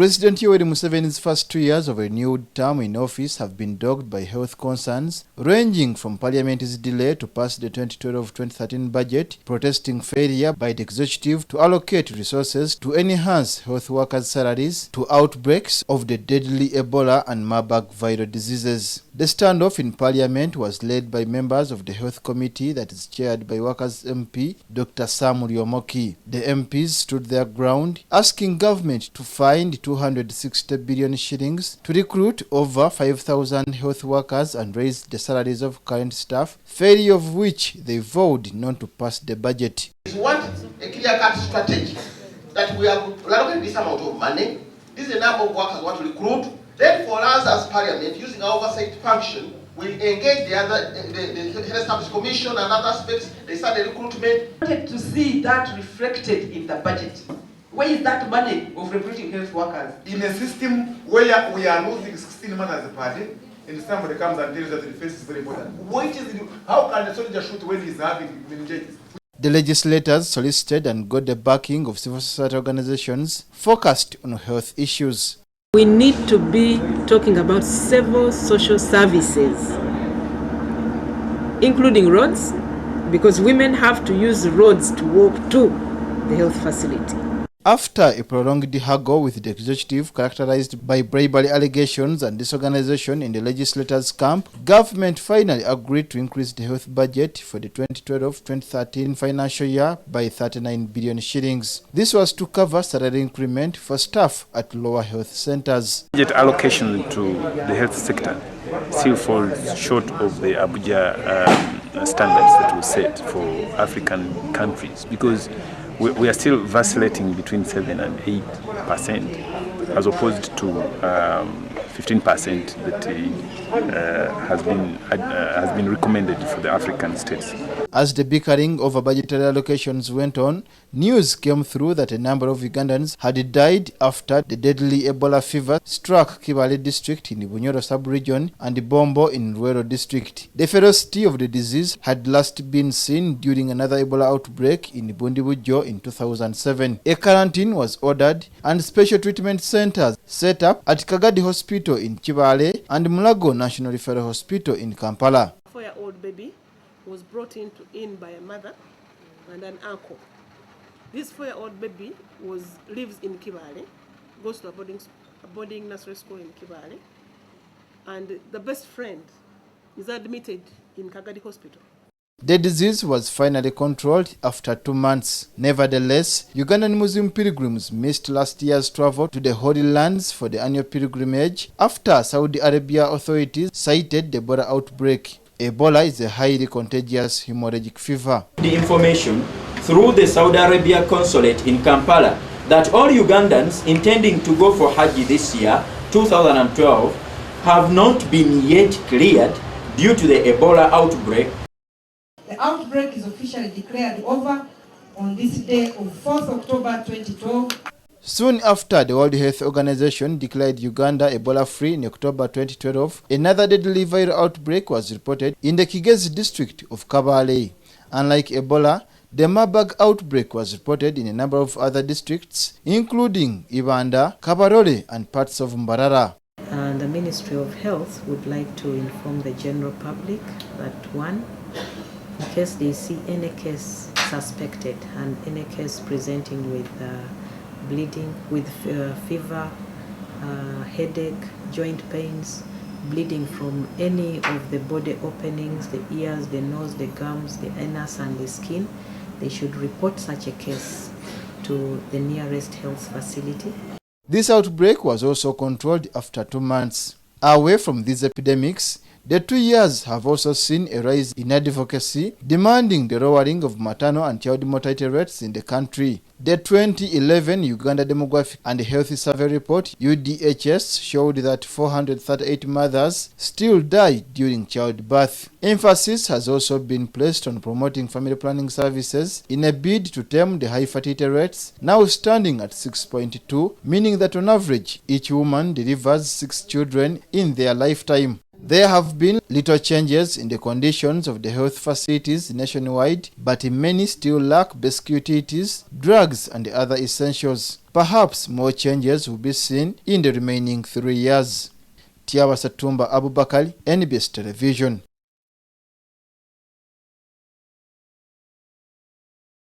President Yoweri Museveni's first 2 years of a renewed term in office have been dogged by health concerns, ranging from Parliament's delay to pass the 2012-2013 budget, protesting failure by the executive to allocate resources to enhance health workers' salaries, to outbreaks of the deadly Ebola and Marburg viral diseases. The standoff in Parliament was led by members of the Health Committee that is chaired by Workers MP Dr. Sam Ryomoki. The MPs stood their ground, asking government to find 260 billion shillings to recruit over 5,000 health workers and raise the salaries of current staff, failure of which they vowed not to pass the budget. We want a clear-cut strategy that we are allocating this amount of money. This is the number of workers we want to recruit. Then for us as Parliament, using our oversight function, we engage the Health Service Commission and other aspects. They start the recruitment. I wanted to see that reflected in the budget. Where is that money of recruiting health workers? In a system where we are losing 16 men as a party, and somebody comes and tells us that the face is very important. How can a soldier shoot when he's having meningitis? The legislators solicited and got the backing of civil society organizations focused on health issues. We need to be talking about several social services, including roads, because women have to use roads to walk to the health facility. After a prolonged haggle with the executive characterized by bribery allegations and disorganization in the legislators' camp, government finally agreed to increase the health budget for the 2012-2013 financial year by 39 billion shillings. This was to cover salary increment for staff at lower health centers. Budget allocation to the health sector still falls short of the Abuja standards that were set for African countries, because we are still vacillating between 7 and 8%, as opposed to 15% that has been recommended for the African states. As the bickering over budgetary allocations went on, news came through that a number of Ugandans had died after the deadly Ebola fever struck Kibale district in the Bunyoro sub-region and Bombo in Ruero district. The ferocity of the disease had last been seen during another Ebola outbreak in Bundibujo in 2007. A quarantine was ordered and special treatment centers set up at Kagadi Hospital in Kibale and Mulago National Referral Hospital in Kampala. A 4-year-old baby was brought in by a mother and an uncle. This 4-year-old baby lives in Kibale, goes to a boarding nursery school in Kibale, and the best friend is admitted in Kagadi Hospital. The disease was finally controlled after 2 months. Nevertheless, Ugandan Muslim pilgrims missed last year's travel to the Holy Lands for the annual pilgrimage after Saudi Arabia authorities cited the Ebola outbreak. Ebola is a highly contagious hemorrhagic fever. The information through the Saudi Arabia consulate in Kampala that all Ugandans intending to go for Hajj this year, 2012, have not been yet cleared due to the Ebola outbreak. The outbreak is officially declared over on this day of 4th October 2012. Soon after the World Health Organization declared Uganda Ebola-free in October 2012, another deadly viral outbreak was reported in the Kigezi district of Kabale. Unlike Ebola, the Marburg outbreak was reported in a number of other districts, including Ibanda, Kabarole, and parts of Mbarara. And the Ministry of Health would like to inform the general public that 1, in case they see any case suspected and any case presenting with bleeding, with fever, headache, joint pains, bleeding from any of the body openings, the ears, the nose, the gums, the anus and the skin, they should report such a case to the nearest health facility. This outbreak was also controlled after 2 months. Away from these epidemics, the 2 years have also seen a rise in advocacy demanding the lowering of maternal and child mortality rates in the country. The 2011 Uganda Demographic and Health Survey report (UDHS) showed that 438 mothers still die during childbirth. Emphasis has also been placed on promoting family planning services in a bid to tame the high fertility rates, now standing at 6.2, meaning that on average each woman delivers 6 children in their lifetime. There have been little changes in the conditions of the health facilities nationwide, but many still lack basic utilities, drugs, and other essentials. Perhaps more changes will be seen in the remaining 3 years. Tiawa Satumba Abubakari, NBS Television.